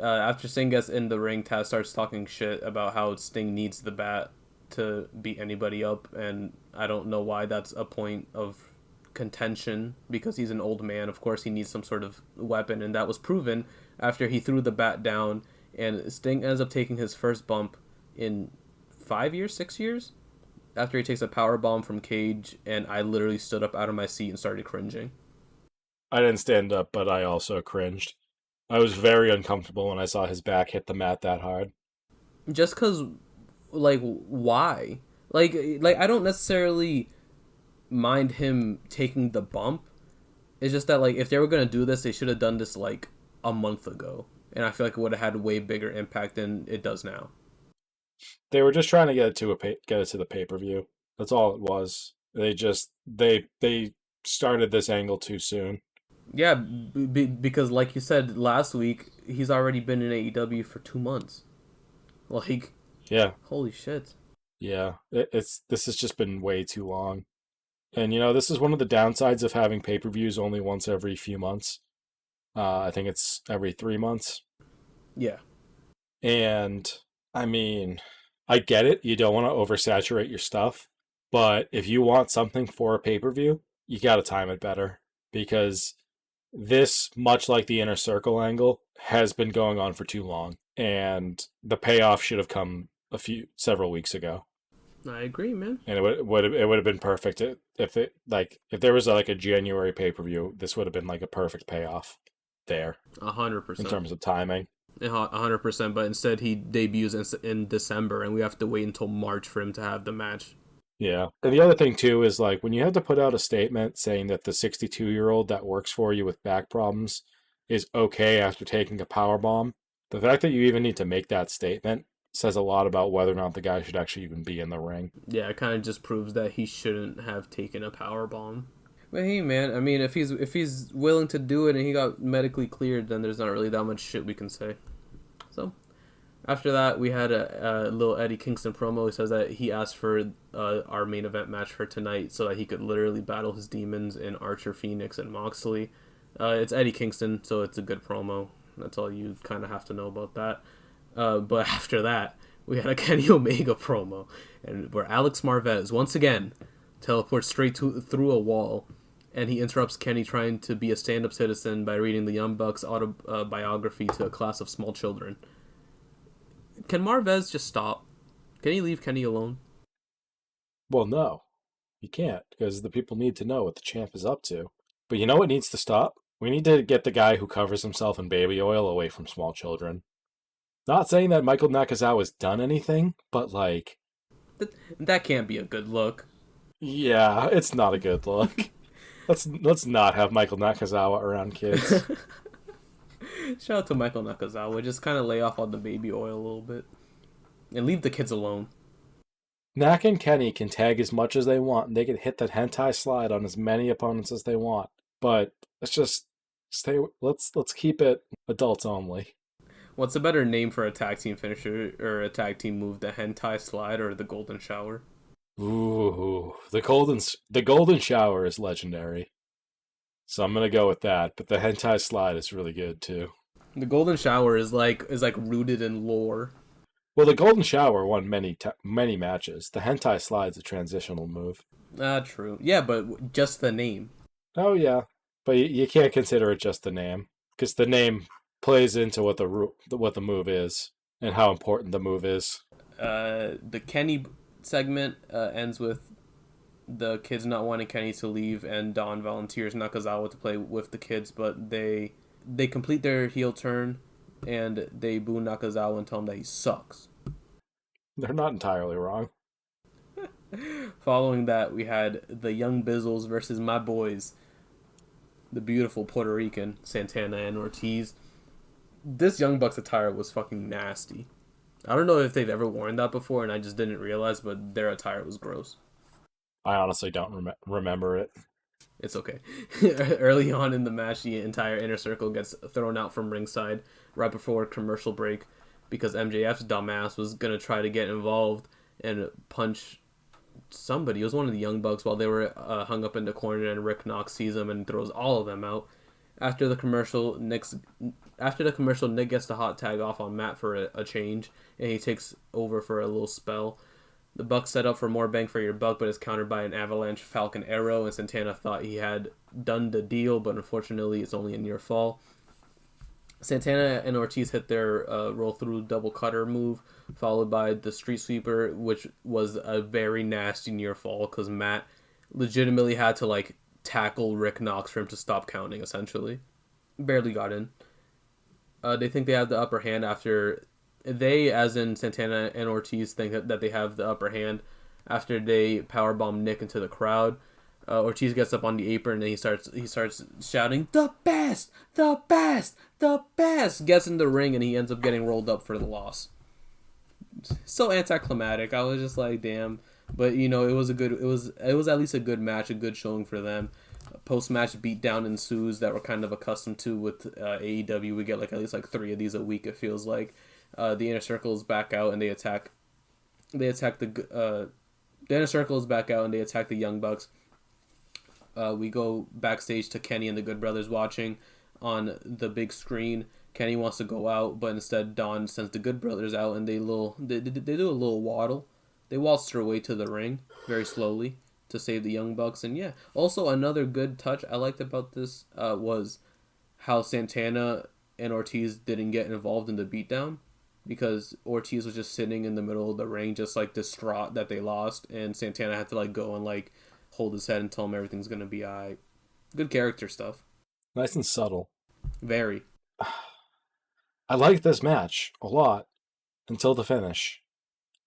After Sting gets in the ring, Taz starts talking shit about how Sting needs the bat to beat anybody up, and I don't know why that's a point of contention, because he's an old man. Of course he needs some sort of weapon, and that was proven after he threw the bat down, and Sting ends up taking his first bump in 6 years, after he takes a power bomb from Cage, and I literally stood up out of my seat and started cringing. I didn't stand up, but I also cringed. I was very uncomfortable when I saw his back hit the mat that hard. Just because, like, why? Like I don't necessarily mind him taking the bump. It's just that, like, if they were going to do this, they should have done this, like, a month ago. And I feel like it would have had a way bigger impact than it does now. They were just trying to get it to the pay-per-view. That's all it was. They started this angle too soon. Yeah, because like you said last week, he's already been in AEW for 2 months. Like, yeah, holy shit. Yeah, this has just been way too long. And this is one of the downsides of having pay-per-views only once every few months. I think it's every 3 months. Yeah. And I mean, I get it. You don't want to oversaturate your stuff, but if you want something for a pay-per-view, you got to time it better, because this, much like the Inner Circle angle, has been going on for too long, and the payoff should have come several weeks ago. I agree, man. And it would have been perfect if there was like a January pay-per-view. This would have been like a perfect payoff there. 100%. In terms of timing. 100%, but instead he debuts in December, and we have to wait until March for him to have the match. Yeah. And the other thing, too, is like when you have to put out a statement saying that the 62-year-old that works for you with back problems is okay after taking a power bomb, the fact that you even need to make that statement says a lot about whether or not the guy should actually even be in the ring. Yeah, it kind of just proves that he shouldn't have taken a power bomb. But hey, man, I mean, if he's willing to do it and he got medically cleared, then there's not really that much shit we can say. So, after that, we had a little Eddie Kingston promo. He says that he asked for our main event match for tonight so that he could literally battle his demons in Archer, Phoenix, and Moxley. It's Eddie Kingston, so it's a good promo. That's all you kind of have to know about that. But after that, we had a Kenny Omega promo, and where Alex Marvez once again teleports straight through a wall, and he interrupts Kenny trying to be a stand-up citizen by reading the Young Bucks autobiography to a class of small children. Can Marvez just stop? Can he leave Kenny alone? Well, no. He can't, because the people need to know what the champ is up to. But you know what needs to stop? We need to get the guy who covers himself in baby oil away from small children. Not saying that Michael Nakazawa's done anything, but like... That can't be a good look. Yeah, it's not a good look. Let's not have Michael Nakazawa around kids. Shout out to Michael Nakazawa. Just kind of lay off on the baby oil a little bit and leave the kids alone. Nak and Kenny can tag as much as they want, and they can hit that hentai slide on as many opponents as they want. But let's just stay. Let's keep it adults only. What's a better name for a tag team finisher or a tag team move? The hentai slide or the golden shower? Ooh, the golden shower is legendary. So I'm gonna go with that. But the hentai slide is really good too. The golden shower is like rooted in lore. Well, the golden shower won many matches. The hentai slide's a transitional move. True. Yeah, but just the name. Oh yeah, but you can't consider it just the name because the name plays into what the move is and how important the move is. The Kenny segment ends with the kids not wanting Kenny to leave, and Don volunteers Nakazawa to play with the kids, but they complete their heel turn, and they boo Nakazawa and tell him that he sucks. They're not entirely wrong. Following that, we had the Young Bizzles versus my boys, the beautiful Puerto Rican Santana and Ortiz. This Young Bucks attire was fucking nasty. I don't know if they've ever worn that before, and I just didn't realize, but their attire was gross. I honestly don't remember it. It's okay. Early on in the match, the entire inner circle gets thrown out from ringside right before commercial break because MJF's dumbass was going to try to get involved and punch somebody. It was one of the Young Bucks while they were hung up in the corner, and Rick Knox sees them and throws all of them out. After the commercial, Nick gets the hot tag off on Matt for a change, and he takes over for a little spell. The Bucks set up for more bang for your buck, but is countered by an avalanche Falcon Arrow, and Santana thought he had done the deal, but unfortunately it's only a near fall. Santana and Ortiz hit their roll through double cutter move, followed by the street sweeper, which was a very nasty near fall because Matt legitimately had to tackle Rick Knox for him to stop counting, essentially. Barely got in. They think they have the upper hand after they, as in Santana and Ortiz, think that they have the upper hand after they powerbomb Nick into the crowd. Ortiz gets up on the apron and he starts shouting, "The best! The best! The best!" Gets in the ring and he ends up getting rolled up for the loss. So anticlimactic. I was just like, damn. But it was at least a good match, a good showing for them. Post-match beatdown ensues that we're kind of accustomed to with AEW. We get at least 3 of these a week, it feels like. The Inner Circle is back out and they attack the Inner Circle is back out and they attack the Young Bucks. We go backstage to Kenny and the Good Brothers watching on the big screen. Kenny wants to go out, but instead Don sends the Good Brothers out, and they do a little waddle. They waltz their way to the ring very slowly to save the Young Bucks. And yeah, also another good touch I liked about this was how Santana and Ortiz didn't get involved in the beatdown, because Ortiz was just sitting in the middle of the ring just distraught that they lost, and Santana had to go and hold his head and tell him everything's gonna be alright. Good character stuff. Nice and subtle. Very. I liked this match a lot until the finish.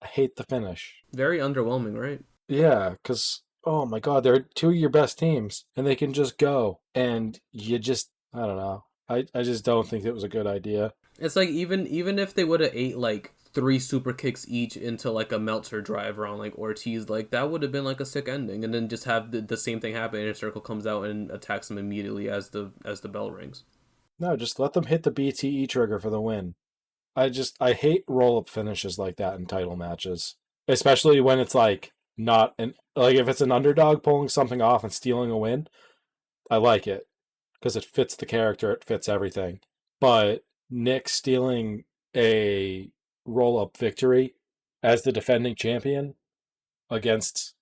I hate the finish. Very underwhelming, right? Yeah, because, oh my god, they're 2 of your best teams, and they can just go, and you just, I don't know. I just don't think it was a good idea. It's even if they would have ate 3 super kicks each into a Meltzer driver on Ortiz, that would have been a sick ending, and then just have the same thing happen. Inner Circle comes out and attacks them immediately as the bell rings. No, just let them hit the BTE trigger for the win. I hate roll-up finishes like that in title matches, especially when it's not an if it's an underdog pulling something off and stealing a win. I like it because it fits the character, it fits everything. But Nick stealing a roll-up victory as the defending champion against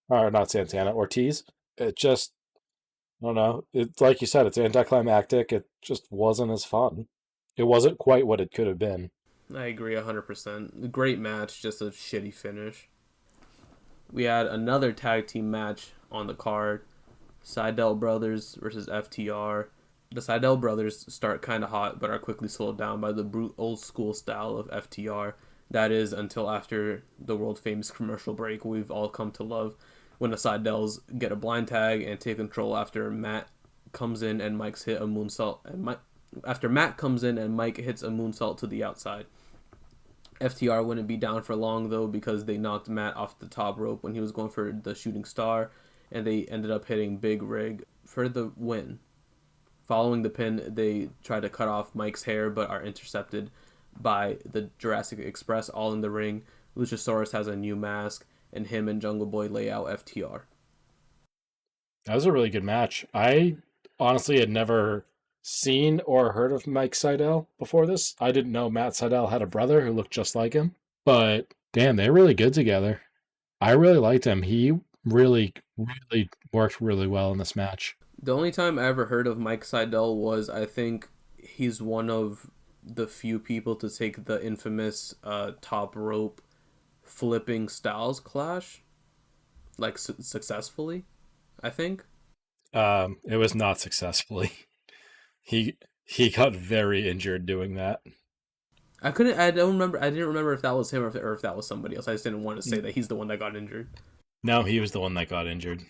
Ortiz, it just, I don't know, it's like you said, it's anticlimactic. It just wasn't as fun. It wasn't quite what it could have been. I agree 100%. Great match, just a shitty finish. We had another tag team match on the card. Seidel Brothers versus FTR. The Seidel Brothers start kind of hot, but are quickly slowed down by the brute old school style of FTR. That is, until after the world famous commercial break we've all come to love, when the Seidels get a blind tag and take control after Matt comes in and Mike's hit a moonsault, After Matt comes in and Mike hits a moonsault to the outside. FTR wouldn't be down for long though because they knocked Matt off the top rope when he was going for the shooting star, and they ended up hitting Big Rig for the win. Following the pin, they try to cut off Mike's hair but are intercepted by the Jurassic Express all in the ring. Luchasaurus has a new mask, and him and Jungle Boy lay out FTR. That was a really good match. I honestly had never seen or heard of Mike Seidel before this. I didn't know Matt Seidel had a brother who looked just like him. But damn, they're really good together. I really liked him. He really, really worked really well in this match. The only time I ever heard of Mike Seidel was, I think he's one of the few people to take the infamous top rope flipping Styles clash, like successfully, I think. It was not successfully. He got very injured doing that. I didn't remember if that was him or if that was somebody else. I just didn't want to say that he's the one that got injured. No, he was the one that got injured.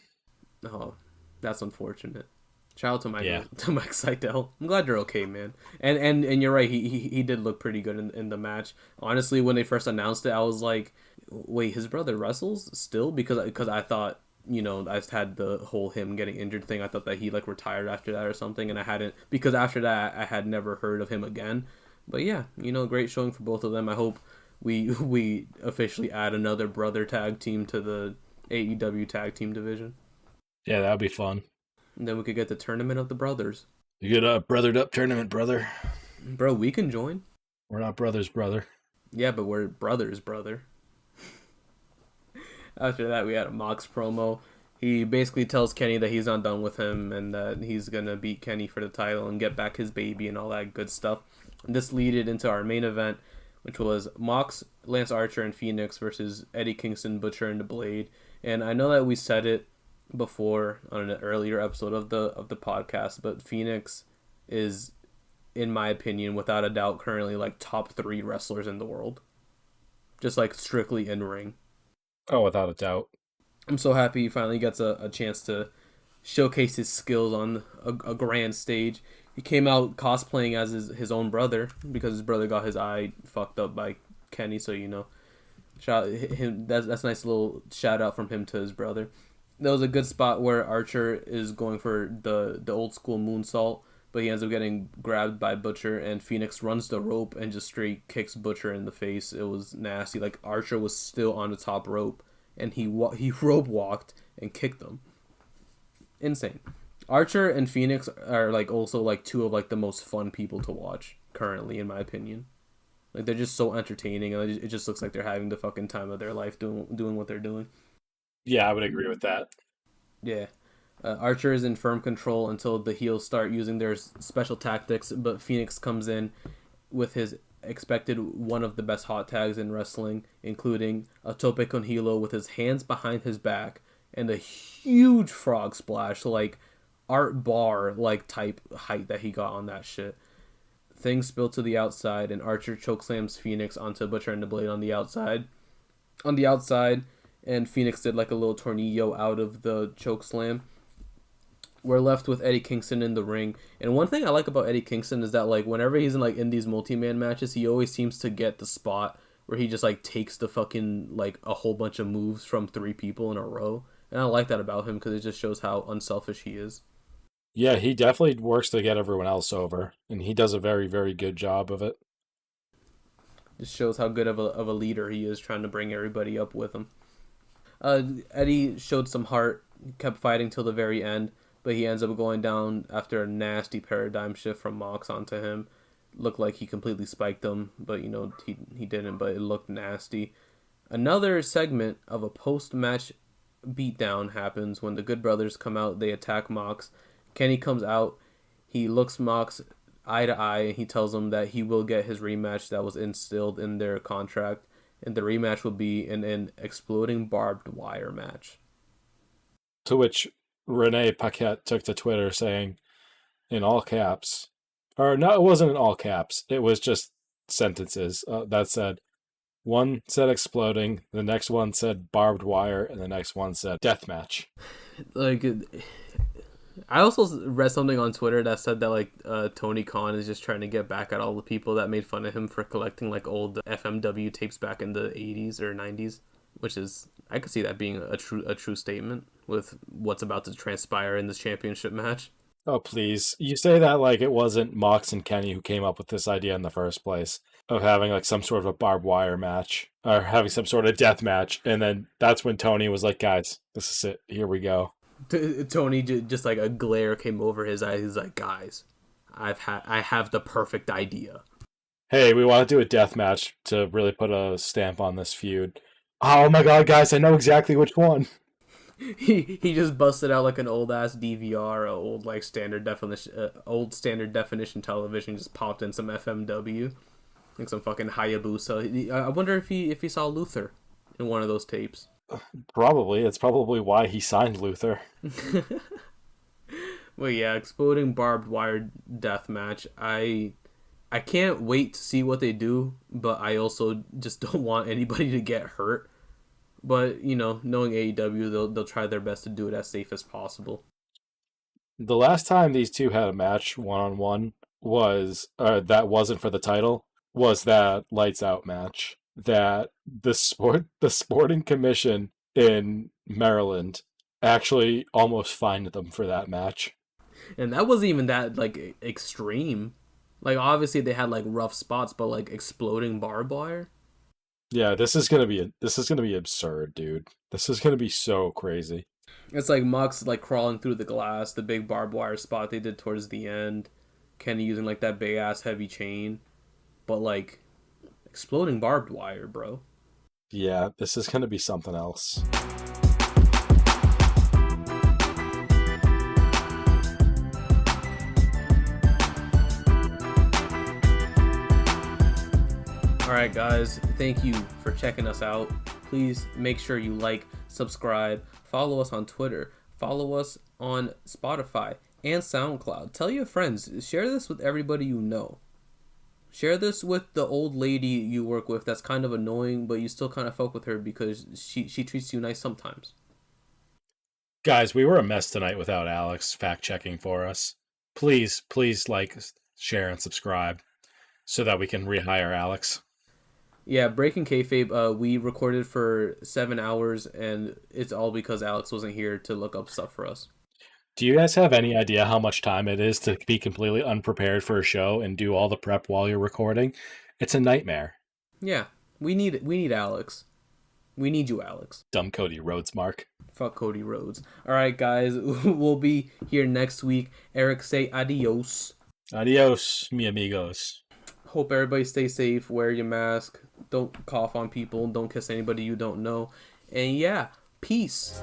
Oh, that's unfortunate. Shout out to Mike Seidel. I'm glad you're okay, man. And you're right. He did look pretty good in the match. Honestly, when they first announced it, I was like, wait, his brother wrestles still? Because I thought, I had the whole him getting injured thing. I thought that he like retired after that or something, and I hadn't, because after that I had never heard of him again. But yeah, great showing for both of them. I hope we officially add another brother tag team to the AEW tag team division. Yeah, that would be fun. And then we could get the Tournament of the Brothers. You get a brothered up tournament, brother. Bro, we can join. We're not brothers, brother. Yeah, but we're brothers, brother. After that, we had a Mox promo. He basically tells Kenny that he's not done with him and that he's going to beat Kenny for the title and get back his baby and all that good stuff. And this leaded into our main event, which was Mox, Lance Archer, and Phoenix versus Eddie Kingston, Butcher, and The Blade. And I know that we said it before on an earlier episode of the podcast, but Phoenix is, in my opinion, without a doubt, currently like top 3 wrestlers in the world. Just like strictly in ring. Oh, without a doubt. I'm so happy he finally gets a chance to showcase his skills on a grand stage. He came out cosplaying as his own brother because his brother got his eye fucked up by Kenny, so shout him. That's a nice little shout out from him to his brother. There was a good spot where Archer is going for the old school moonsault, but he ends up getting grabbed by Butcher, and Phoenix runs the rope and just straight kicks Butcher in the face. It was nasty. Like, Archer was still on the top rope, and he rope walked and kicked them. Insane. Archer and Phoenix are like also like 2 of like the most fun people to watch currently, in my opinion. Like, they're just so entertaining, and it just looks like they're having the fucking time of their life doing what they're doing. Yeah, I would agree with that. Yeah. Archer is in firm control until the heels start using their special tactics, but Phoenix comes in with his expected one of the best hot tags in wrestling, including a tope con hilo with his hands behind his back and a huge frog splash, like Art Bar like type height that he got on that shit. Things spill to the outside, and Archer chokeslams Phoenix onto Butcher and the Blade on the outside. And Phoenix did like a little tornillo out of the chokeslam. We're left with Eddie Kingston in the ring. And one thing I like about Eddie Kingston is that like whenever he's in these multi-man matches, he always seems to get the spot where he just like takes the fucking like a whole bunch of moves from 3 people in a row. And I like that about him because it just shows how unselfish he is. Yeah, he definitely works to get everyone else over, and he does a very, very good job of it. Just shows how good of a leader he is, trying to bring everybody up with him. Eddie showed some heart, kept fighting till the very end, but he ends up going down after a nasty paradigm shift from Mox onto him. Looked like he completely spiked him, but he didn't, but it looked nasty. Another segment of a post-match beatdown happens when the Good Brothers come out. They attack Mox. Kenny comes out. He looks Mox eye to eye, and he tells him that he will get his rematch that was instilled in their contract. And the rematch will be an exploding barbed wire match. To which Renee Paquette took to Twitter saying, in all caps, or no, it wasn't in all caps. It was just sentences that said, one said exploding, the next one said barbed wire, and the next one said death match. Like, I also read something on Twitter that said that like Tony Khan is just trying to get back at all the people that made fun of him for collecting like old FMW tapes back in the 80s or 90s, which is I could see that being a true statement with what's about to transpire in this championship match. Oh, please. You say that like it wasn't Mox and Kenny who came up with this idea in the first place of having like some sort of a barbed wire match or having some sort of death match. And then that's when Tony was like, guys, this is it. Here we go. Tony just like a glare came over his eyes. He's like, guys, I have the perfect idea. Hey, we want to do a death match to really put a stamp on this feud. Oh my god, guys, I know exactly which one. He just busted out like an old ass DVR, old like old standard definition television. Just popped in some FMW, like some fucking Hayabusa. I wonder if he saw Luther in one of those tapes. Probably. It's probably why he signed Luther. Well, yeah, exploding barbed wire death match. I can't wait to see what they do, but I also just don't want anybody to get hurt. But knowing AEW, they'll try their best to do it as safe as possible. The last time these two had a match one on one was that wasn't for the title, was that lights out match that the sporting commission in Maryland actually almost fined them for that match. And that wasn't even that like extreme. Like obviously they had like rough spots, but like exploding barbed wire. Yeah, this is gonna be absurd, dude. This is gonna be so crazy. It's like Mox like crawling through the glass, the big barbed wire spot they did towards the end. Kenny using like that big ass heavy chain, but like exploding barbed wire, bro. Yeah, this is gonna be something else. All right, guys, thank you for checking us out. Please make sure you like, subscribe, follow us on Twitter, follow us on Spotify and SoundCloud. Tell your friends, share this with everybody you know. Share this with the old lady you work with that's kind of annoying, but you still kind of fuck with her because she treats you nice sometimes. Guys, we were a mess tonight without Alex fact checking for us. Please like, share, and subscribe so that we can rehire Alex. Yeah, Breaking Kayfabe, we recorded for 7 hours, and it's all because Alex wasn't here to look up stuff for us. Do you guys have any idea how much time it is to be completely unprepared for a show and do all the prep while you're recording? It's a nightmare. Yeah, we need Alex. We need you, Alex. Dumb Cody Rhodes, Mark. Fuck Cody Rhodes. All right, guys, we'll be here next week. Eric, say adios. Adios, mi amigos. Hope everybody stay safe. Wear your mask. Don't cough on people. Don't kiss anybody you don't know. And yeah, peace.